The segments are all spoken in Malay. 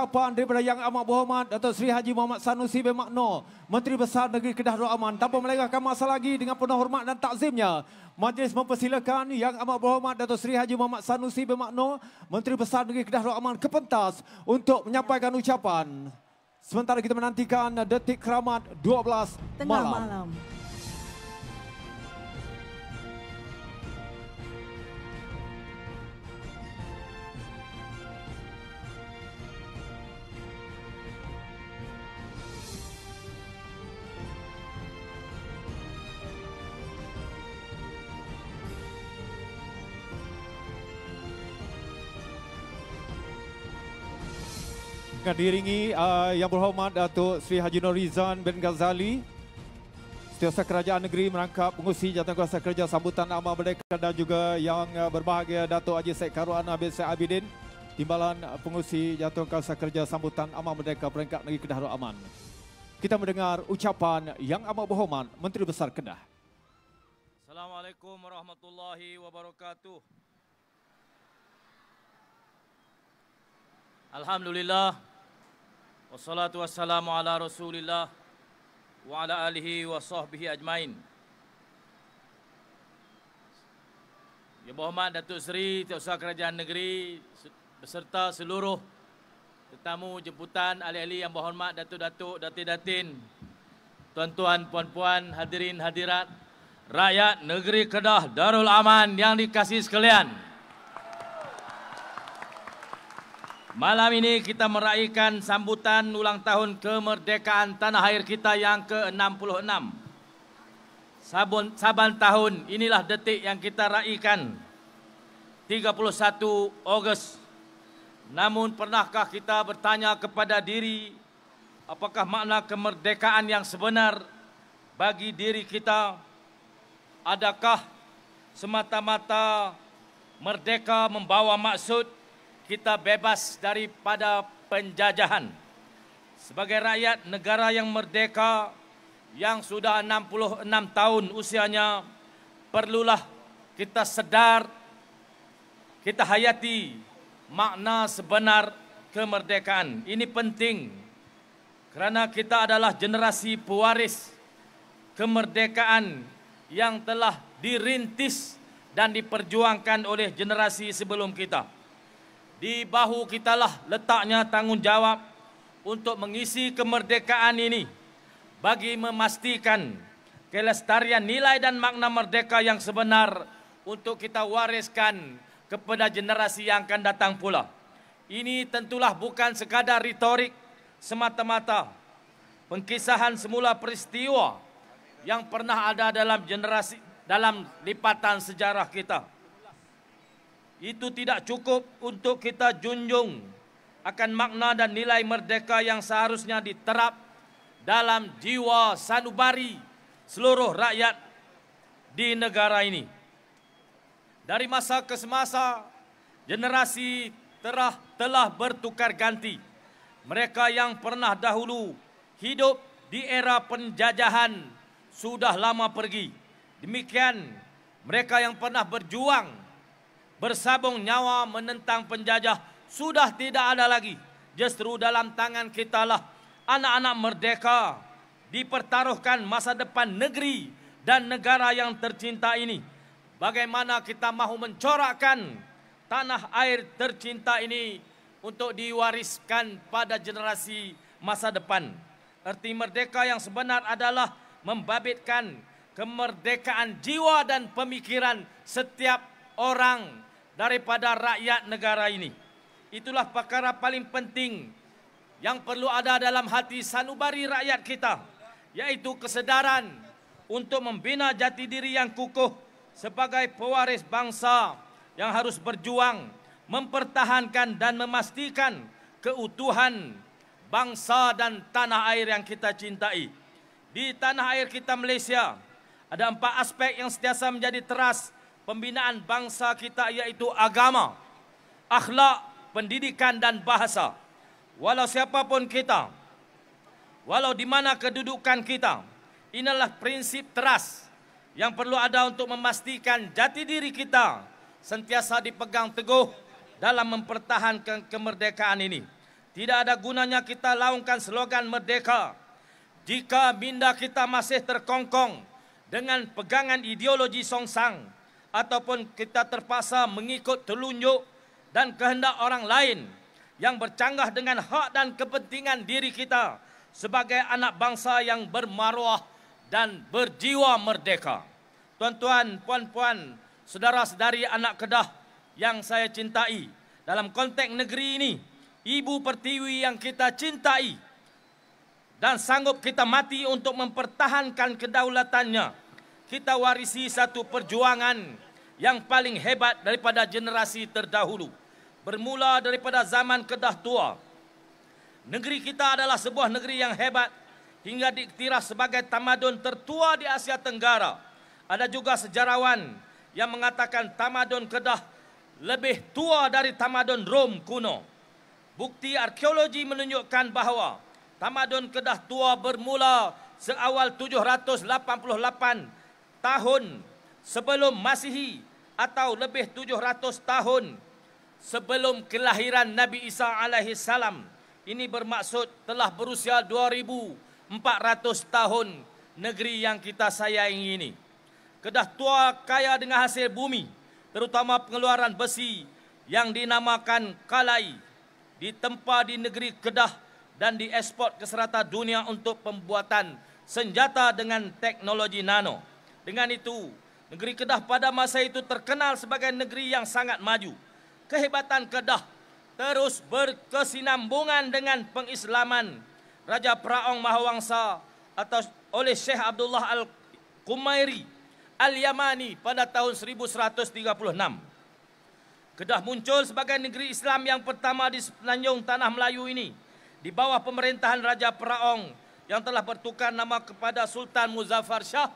ucapan daripada Yang Amat Berhormat Datuk Seri Haji Muhammad Sanusi bin Makno, Menteri Besar Negeri Kedah Darul Aman. Tanpa melengahkan masa lagi, dengan penuh hormat dan takzimnya, majlis mempersilakan Yang Amat Berhormat Datuk Seri Haji Muhammad Sanusi bin Makno, Menteri Besar Negeri Kedah Darul Aman, ke pentas untuk menyampaikan ucapan. Sementara kita menantikan detik keramat 12 Tengah malam. Akan diiringi Yang Berhormat Datuk Seri Haji Norizan bin Ghazali, Setiausaha Kerajaan Negeri merangkap pengurusi Jawatankuasa Kerja Sambutan Amal Merdeka, dan juga yang berbahagia Datuk Haji Syed Karuana bin Syed Abidin, Timbalan Pengurusi Jawatankuasa Kerja Sambutan Amal Merdeka Peringkat Negeri Kedah Darul Aman. Kita mendengar ucapan Yang Amat Berhormat Menteri Besar Kedah. Assalamualaikum warahmatullahi wabarakatuh. Alhamdulillah, wassalatu wassalamu ala rasulillah wa ala alihi wa sahbihi ajmain. Yang Berhormat Datuk Seri Setiausaha Kerajaan Negeri beserta seluruh tetamu jemputan, ahli-ahli yang berhormat, datuk-datuk, datin-datin, tuan-tuan, puan-puan, hadirin hadirat, rakyat negeri Kedah Darul Aman yang dikasihi sekalian. Malam ini kita meraihkan sambutan ulang tahun kemerdekaan tanah air kita yang ke-66. Saban tahun inilah detik yang kita raihkan, 31 Ogos. Namun pernahkah kita bertanya kepada diri, apakah makna kemerdekaan yang sebenar bagi diri kita? Adakah semata-mata merdeka membawa maksud kita bebas daripada penjajahan? Sebagai rakyat negara yang merdeka yang sudah 66 tahun usianya, perlulah kita sedar, kita hayati makna sebenar kemerdekaan. Ini penting kerana kita adalah generasi pewaris kemerdekaan yang telah dirintis dan diperjuangkan oleh generasi sebelum kita. Di bahu kitalah letaknya tanggungjawab untuk mengisi kemerdekaan ini bagi memastikan kelestarian nilai dan makna merdeka yang sebenar untuk kita wariskan kepada generasi yang akan datang pula. Ini tentulah bukan sekadar retorik semata-mata, pengkisahan semula peristiwa yang pernah ada dalam lipatan sejarah kita. Itu tidak cukup untuk kita junjung akan makna dan nilai merdeka yang seharusnya diterap dalam jiwa sanubari seluruh rakyat di negara ini. Dari masa ke semasa, generasi telah bertukar ganti. Mereka yang pernah dahulu hidup di era penjajahan sudah lama pergi. Demikian mereka yang pernah berjuang bersabung nyawa menentang penjajah sudah tidak ada lagi. Justru dalam tangan kita lah anak-anak merdeka dipertaruhkan masa depan negeri dan negara yang tercinta ini. Bagaimana kita mahu mencorakkan tanah air tercinta ini untuk diwariskan pada generasi masa depan. Erti merdeka yang sebenar adalah membabitkan kemerdekaan jiwa dan pemikiran setiap orang daripada rakyat negara ini. Itulah perkara paling penting yang perlu ada dalam hati sanubari rakyat kita, yaitu kesedaran untuk membina jati diri yang kukuh sebagai pewaris bangsa yang harus berjuang mempertahankan dan memastikan keutuhan bangsa dan tanah air yang kita cintai. Di tanah air kita Malaysia ada 4 aspek yang sentiasa menjadi teras pembinaan bangsa kita, yaitu agama, akhlak, pendidikan dan bahasa. Walau siapapun kita, walau di mana kedudukan kita, inilah prinsip teras yang perlu ada untuk memastikan jati diri kita sentiasa dipegang teguh dalam mempertahankan kemerdekaan ini. tidak ada gunanya kita laungkan slogan merdeka jika minda kita masih terkongkong dengan pegangan ideologi songsang ataupun kita terpaksa mengikut telunjuk dan kehendak orang lain yang bercanggah dengan hak dan kepentingan diri kita sebagai anak bangsa yang bermaruah dan berjiwa merdeka. Tuan-tuan, puan-puan, saudara-saudari anak Kedah yang saya cintai, dalam konteks negeri ini, Ibu Pertiwi yang kita cintai dan sanggup kita mati untuk mempertahankan kedaulatannya, kita warisi satu perjuangan yang paling hebat daripada generasi terdahulu. Bermula daripada zaman Kedah tua. Negeri kita adalah sebuah negeri yang hebat hingga diiktiraf sebagai tamadun tertua di Asia Tenggara. Ada juga sejarawan yang mengatakan tamadun Kedah lebih tua dari tamadun Rom kuno. Bukti arkeologi menunjukkan bahawa tamadun Kedah tua bermula seawal 788 tahun sebelum Masihi atau lebih 700 tahun sebelum kelahiran Nabi Isa alaihi salam. Ini bermaksud telah berusia 2400 tahun negeri yang kita sayangi ini. Kedah tua kaya dengan hasil bumi, terutama pengeluaran besi yang dinamakan kalai, ditempa di negeri Kedah dan diekspor ke serata dunia untuk pembuatan senjata dengan teknologi nano. Dengan itu, negeri Kedah pada masa itu terkenal sebagai negeri yang sangat maju. Kehebatan Kedah terus berkesinambungan dengan pengislaman Raja Praong Mahawangsa atau oleh Syekh Abdullah Al-Qumairi Al-Yamani pada tahun 1136. Kedah muncul sebagai negeri Islam yang pertama di semenanjung tanah Melayu ini di bawah pemerintahan Raja Praong yang telah bertukar nama kepada Sultan Muzaffar Shah.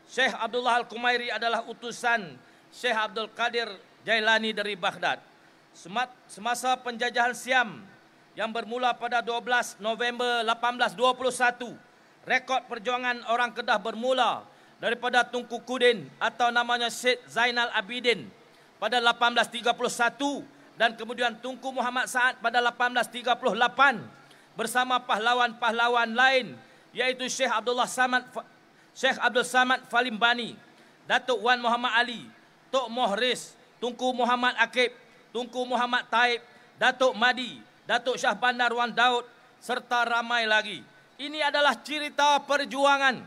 Syekh Abdullah Al-Qumairi adalah utusan Syekh Abdul Qadir Jailani dari Baghdad. Semasa penjajahan Siam yang bermula pada 12 November 1821, rekod perjuangan orang Kedah bermula daripada Tunku Kudin atau namanya Syed Zainal Abidin pada 1831 dan kemudian Tunku Muhammad Saad pada 1838 bersama pahlawan-pahlawan lain yaitu Syekh Abdul Samad Falimbani, Datuk Wan Muhammad Ali, Tok Mohris, Tunku Muhammad Akib, Tunku Muhammad Taib, Datuk Madi, Datuk Syah Bandar Wan Daud, serta ramai lagi. Ini adalah cerita perjuangan,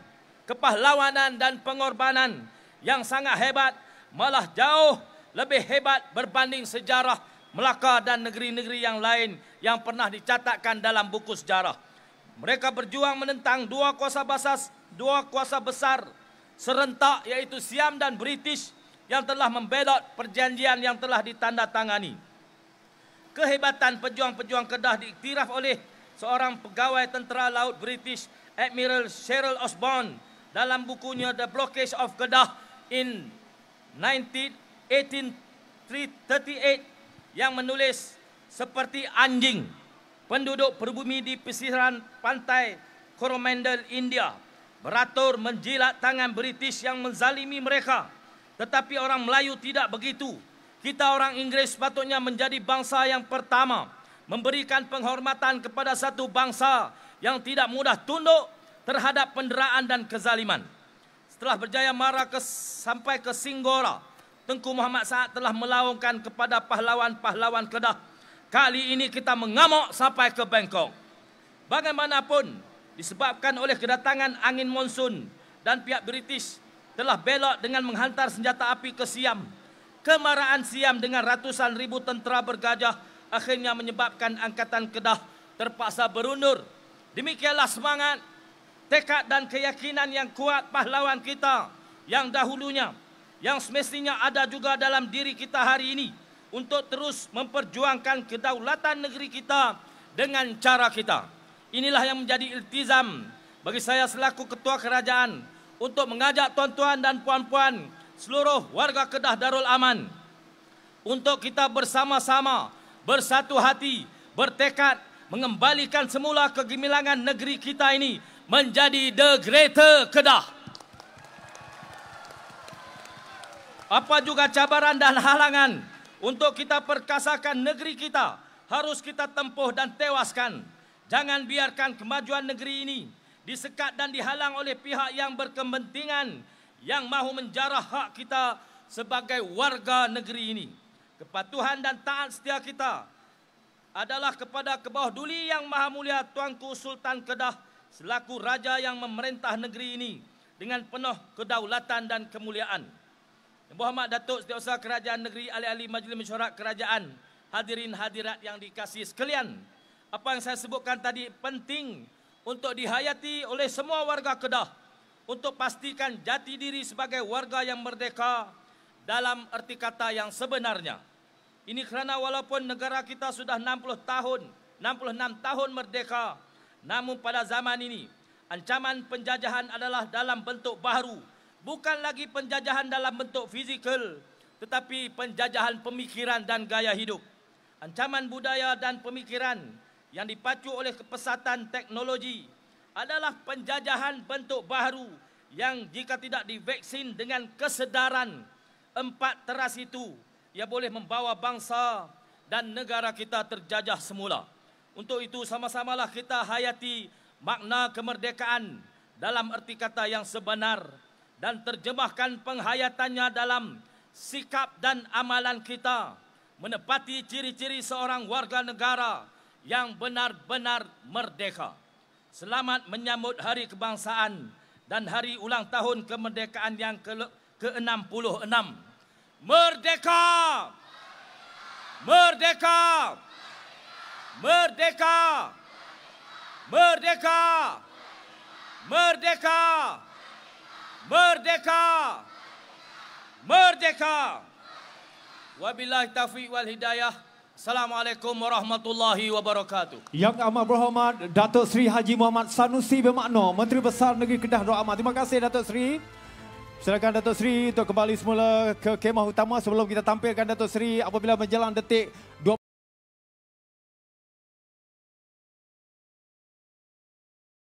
kepahlawanan dan pengorbanan yang sangat hebat, malah jauh lebih hebat berbanding sejarah Melaka dan negeri-negeri yang lain yang pernah dicatatkan dalam buku sejarah. Mereka berjuang menentang dua kuasa besar serentak yaitu Siam dan British yang telah membelot perjanjian yang telah ditandatangani. Kehebatan pejuang-pejuang Kedah diiktiraf oleh seorang pegawai tentera laut British, Admiral Cyril Osborne, dalam bukunya The Blockade of Kedah in 1838 yang menulis seperti anjing, penduduk pribumi di pesisiran pantai Coromandel, India, beratur menjilat tangan British yang menzalimi mereka. Tetapi orang Melayu tidak begitu. Kita orang Inggris sepatutnya menjadi bangsa yang pertama memberikan penghormatan kepada satu bangsa yang tidak mudah tunduk terhadap penderaan dan kezaliman. Setelah berjaya mara sampai ke Singgora, Tengku Muhammad Saad telah melaungkan kepada pahlawan-pahlawan Kedah. Kali ini kita mengamuk sampai ke Bangkok. Bagaimanapun, disebabkan oleh kedatangan angin monsun dan pihak British telah belok dengan menghantar senjata api ke Siam. Kemarahan Siam dengan ratusan ribu tentera bergajah akhirnya menyebabkan Angkatan Kedah terpaksa berundur. Demikianlah semangat, tekad dan keyakinan yang kuat pahlawan kita yang dahulunya, yang semestinya ada juga dalam diri kita hari ini untuk terus memperjuangkan kedaulatan negeri kita dengan cara kita. Inilah yang menjadi iltizam bagi saya selaku Ketua Kerajaan untuk mengajak tuan-tuan dan puan-puan seluruh warga Kedah Darul Aman untuk kita bersama-sama bersatu hati, bertekad mengembalikan semula kegemilangan negeri kita ini menjadi The Greater Kedah. Apa juga cabaran dan halangan untuk kita perkasakan negeri kita harus kita tempuh dan tewaskan. Jangan biarkan kemajuan negeri ini disekat dan dihalang oleh pihak yang berkepentingan yang mahu menjarah hak kita sebagai warga negeri ini. Kepatuhan dan taat setia kita adalah kepada Kebawah Duli Yang Maha Mulia Tuanku Sultan Kedah selaku Raja yang memerintah negeri ini dengan penuh kedaulatan dan kemuliaan. Yang Berhormat Datuk Setiausaha Kerajaan Negeri, ahli-ahli Majlis Mesyuarat Kerajaan, hadirin hadirat yang dikasihi sekalian. Apa yang saya sebutkan tadi penting untuk dihayati oleh semua warga Kedah untuk pastikan jati diri sebagai warga yang merdeka dalam erti kata yang sebenarnya. Ini kerana walaupun negara kita sudah 66 tahun merdeka, namun pada zaman ini ancaman penjajahan adalah dalam bentuk baharu, bukan lagi penjajahan dalam bentuk fizikal, tetapi penjajahan pemikiran dan gaya hidup. Ancaman budaya dan pemikiran yang dipacu oleh kepesatan teknologi adalah penjajahan bentuk baharu yang jika tidak divaksin dengan kesedaran 4 teras itu, ia boleh membawa bangsa dan negara kita terjajah semula. Untuk itu sama-samalah kita hayati makna kemerdekaan dalam erti kata yang sebenar dan terjemahkan penghayatannya dalam sikap dan amalan kita menepati ciri-ciri seorang warga negara yang benar-benar merdeka. Selamat menyambut Hari Kebangsaan dan Hari Ulang Tahun Kemerdekaan yang ke-66. Merdeka! Merdeka! Merdeka! Merdeka! Merdeka! Merdeka! Merdeka! Wabillahi taufiq wal hidayah. Assalamualaikum warahmatullahi wabarakatuh. Yang amat berhormat Datuk Seri Haji Muhammad Sanusi Bermakna, Menteri Besar Negeri Kedah Dr. Ahmad. Terima kasih Datuk Seri. Silakan Datuk Seri untuk kembali semula ke kemah utama sebelum kita tampilkan Datuk Seri apabila menjelang detik